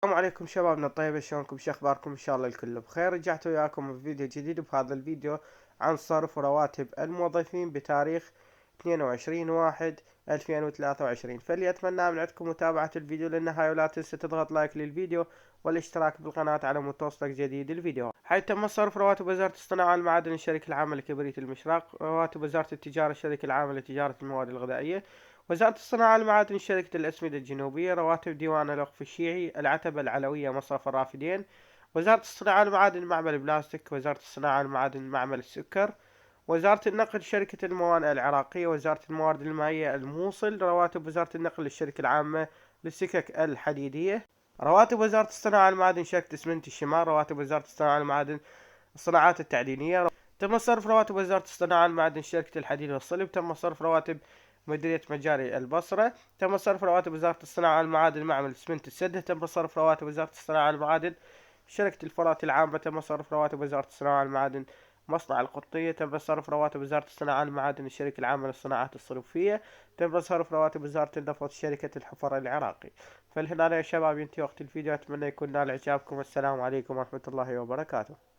السلام عليكم شبابنا الطيبة، شلونكم؟ شو اخباركم؟ ان شاء الله الكل بخير. رجعت وياكم بفيديو جديد، بهذا الفيديو عن صرف رواتب الموظفين بتاريخ 22/1/2023. فاللي اتمنى من عندكم متابعة الفيديو للنهاية، ولا تنسى تضغط لايك للفيديو والاشتراك بالقناة على مود توصلك جديد الفيديو. حيث تم صرف رواتب وزارة الصناعة والمعادن الشركة العامة لكبريت المشراق، رواتب وزارة التجارة الشركة العامة لتجارة المواد الغذائية، وزارة الصناعة والمعادن شركة الأسمدة الجنوبية، رواتب ديوان الوقف الشيعي، العتبة العلوية مصرف الرافدين، وزارة الصناعة والمعادن معمل البلاستيك، وزارة الصناعة والمعادن معمل السكر، وزارة النقل شركة الموانئ العراقية، وزارة الموارد المائية الموصل، رواتب وزارة النقل للشركة العامة للسكك الحديدية، رواتب وزارة الصناعة والمعادن شركة اسمنت الشمال، رواتب وزارة الصناعة والمعادن الصناعات التعدينية. تم صرف رواتب وزارة الصناعة والمعادن شركة الحديد والصلب. تم صرف رواتب مديرية مجاري البصرة. تم صرف رواتب وزارة الصناعة والمعادن معمل اسمنت السدة. تم صرف رواتب وزارة الصناعة والمعادن شركة الفرات العامة. تم صرف رواتب وزارة الصناعة والمعادن مصنع القطية. تم صرف رواتب وزارة الصناعة والمعادن الشركة العامة للصناعات الصرفية. تم صرف رواتب وزارة النفط شركة الحفر العراقي. فالهنا يا شباب ينتهي وقت الفيديو، أتمنى يكون نال إعجابكم. السلام عليكم ورحمة الله وبركاته.